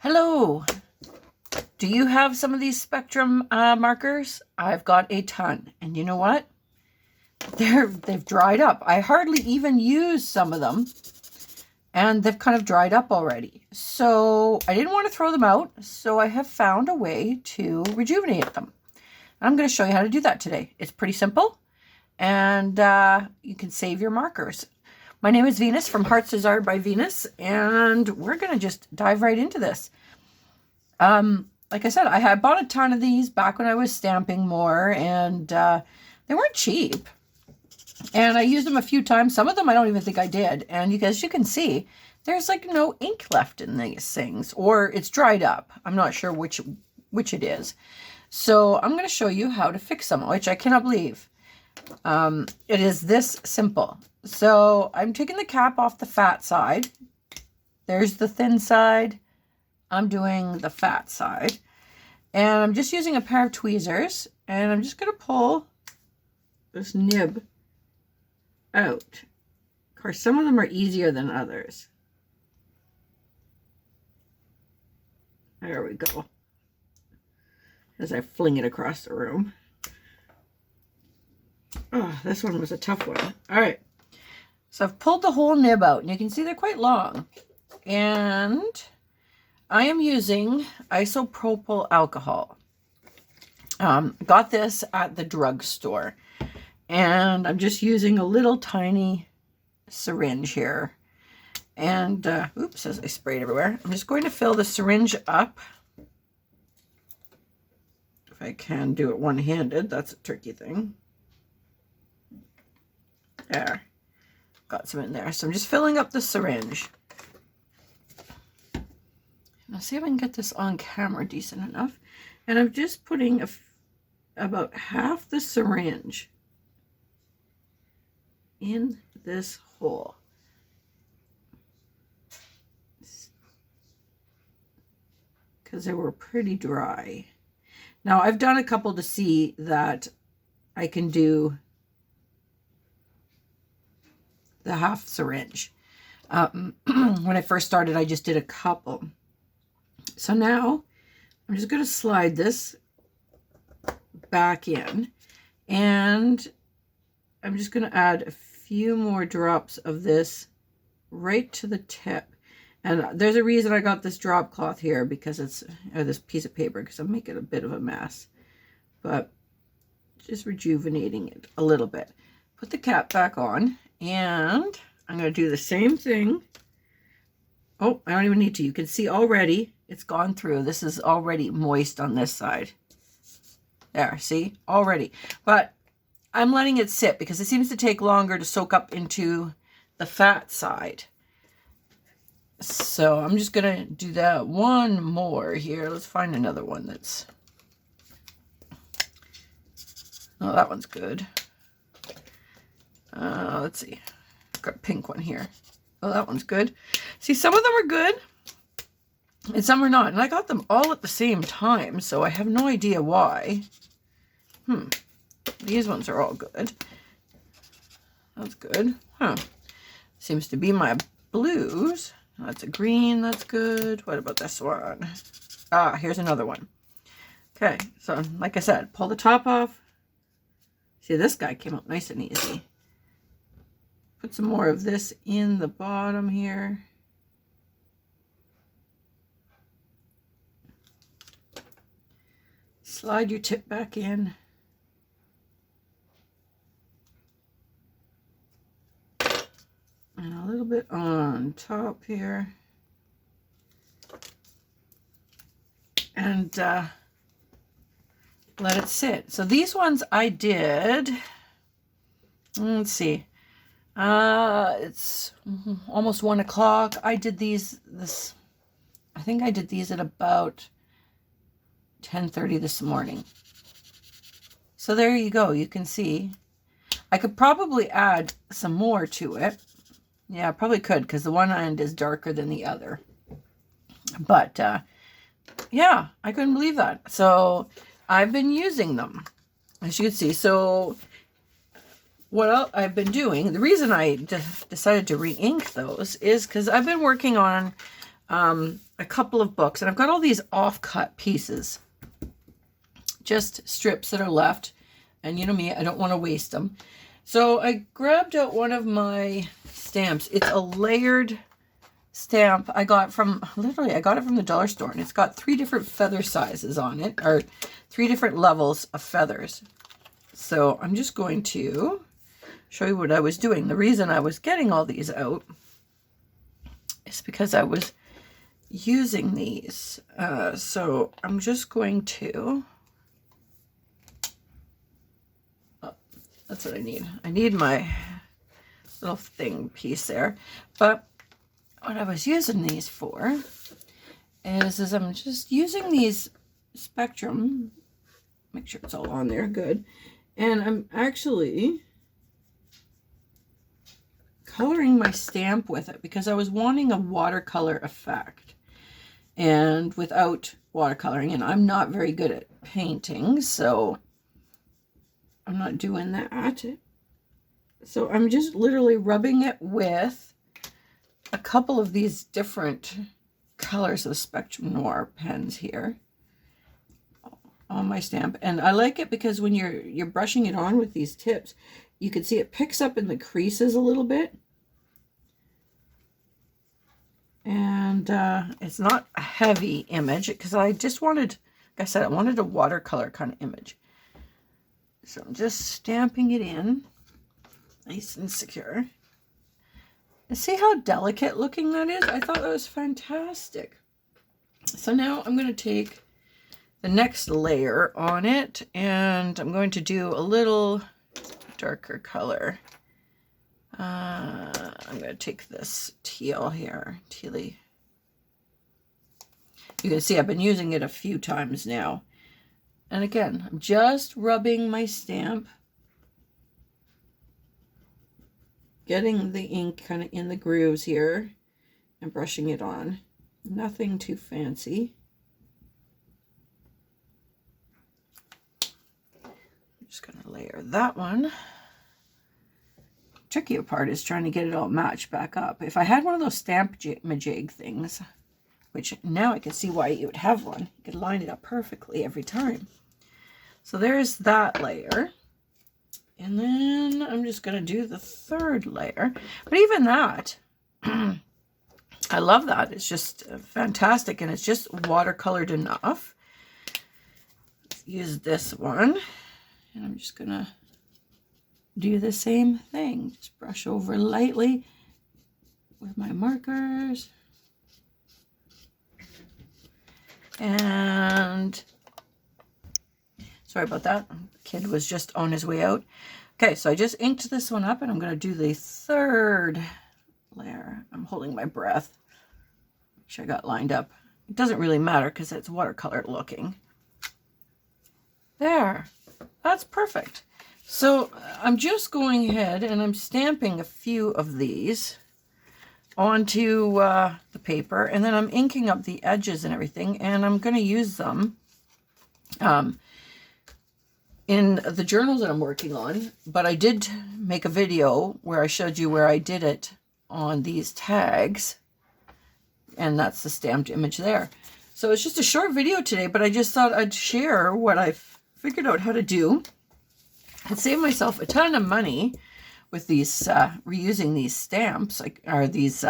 Hello. Do you have some of these Spectrum markers? I've got a ton. And you know what? They've dried up. I hardly even use some of them. And they've kind of dried up already. So I didn't want to throw them out. So I have found a way to rejuvenate them. I'm going to show you how to do that today. It's pretty simple. And you can save your markers. My name is Venus from Hearts Desired by Venus, and we're going to just dive right into this. Like I said, I had bought a ton of these back when I was stamping more, and they weren't cheap. And I used them a few times. Some of them I don't even think I did. And as you can see, there's like no ink left in these things, or it's dried up. I'm not sure which it is. So I'm going to show you how to fix them, which I cannot believe. It is this simple. So I'm taking the cap off the fat side. There's the thin side. I'm doing the fat side. And I'm just using a pair of tweezers. And I'm just going to pull this nib out. Of course, some of them are easier than others. There we go. As I fling it across the room. Oh, this one was a tough one. All right. So I've pulled the whole nib out, and you can see they're quite long. And I am using isopropyl alcohol. Got this at the drugstore. And I'm just using a little tiny syringe here. And, oops, as I sprayed everywhere. I'm just going to fill the syringe up. If I can do it one-handed, that's a tricky thing. There. Got some in there. So I'm just filling up the syringe. And I'll see if I can get this on camera decent enough. And I'm just putting about half the syringe in this hole. Because they were pretty dry. Now I've done a couple to see that I can do the half syringe. When I first started, I just did a couple. So now I'm just going to slide this back in, and I'm just going to add a few more drops of this right to the tip. And there's a reason I got this drop cloth here, because it's this piece of paper, because I'm making a bit of a mess. But just rejuvenating it a little bit. Put the cap back on. And I'm going to do the same thing. Oh, I don't even need to. You can see already it's gone through. This is already moist on this side. There, see? Already. But I'm letting it sit because it seems to take longer to soak up into the fat side. So I'm just going to do that one more here. Let's find another one that's... Oh, that one's good. Let's see. Got a pink one here. Oh, that one's good. See, some of them are good and some are not. And I got them all at the same time, so I have no idea why. These ones are all good. That's good. Seems to be my blues. That's a green. That's good. What about this one? Ah, here's another one. Okay, so like I said, pull the top off. See, this guy came out nice and easy. Put some more of this in the bottom here. Slide your tip back in. And a little bit on top here. And let it sit. So these ones I did, let's see. It's almost 1 o'clock. I did I think I did these at about 10:30 this morning. So there you go. You can see. I could probably add some more to it. Yeah, I probably could, because the one end is darker than the other. But, yeah, I couldn't believe that. So I've been using them, as you can see. So what I've been doing, the reason I decided to re-ink those is because I've been working on a couple of books, and I've got all these off-cut pieces, just strips that are left, and you know me, I don't want to waste them. So I grabbed out one of my stamps. It's a layered stamp I got from, literally, I got it from the dollar store, and it's got 3 different feather sizes on it, or 3 different levels of feathers. So I'm just going to show you what I was doing. The reason I was getting all these out is because I was using these. So I'm just going to, oh, that's what I need. I need my little thing piece there. But what I was using these for is I'm just using these Spectrum, make sure it's all on there, good. And I'm actually coloring my stamp with it because I was wanting a watercolor effect and without watercoloring, and I'm not very good at painting, so I'm not doing that. So I'm just literally rubbing it with a couple of these different colors of Spectrum Noir pens here on my stamp. And I like it because when you're brushing it on with these tips, you can see it picks up in the creases a little bit. And it's not a heavy image because I just wanted, like I said, I wanted a watercolor kind of image. So I'm just stamping it in nice and secure. And see how delicate looking that is? I thought that was fantastic. So now I'm going to take the next layer on it, and I'm going to do a little darker color. I'm going to take this teal here, tealy. You can see I've been using it a few times now. And again, I'm just rubbing my stamp, getting the ink kind of in the grooves here and brushing it on. Nothing too fancy. I'm just going to layer that one. Trickier part is trying to get it all matched back up. If I had one of those stamp majig things, which now I can see why you would have one, you could line it up perfectly every time. So there's that layer. And then I'm just going to do the third layer. But even that, I love that. It's just fantastic, and it's just watercolored enough. Let's use this one. And I'm just going to do the same thing. Just brush over lightly with my markers. And sorry about that. The kid was just on his way out. Okay, so I just inked this one up, and I'm going to do the third layer. I'm holding my breath. Make sure I got lined up. It doesn't really matter because it's watercolor looking. There. That's perfect. So I'm just going ahead and I'm stamping a few of these onto the paper, and then I'm inking up the edges and everything, and I'm going to use them in the journals that I'm working on. But I did make a video where I showed you where I did it on these tags, and that's the stamped image there. So it's just a short video today, but I just thought I'd share what I've figured out how to do. I'd save myself a ton of money with these reusing these stamps, or these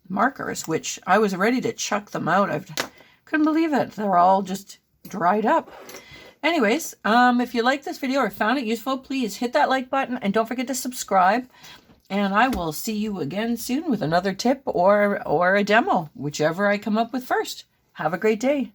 markers, which I was ready to chuck them out. I couldn't believe it. They're all just dried up. Anyways, if you like this video or found it useful, please hit that like button and don't forget to subscribe. And I will see you again soon with another tip or a demo, whichever I come up with first. Have a great day.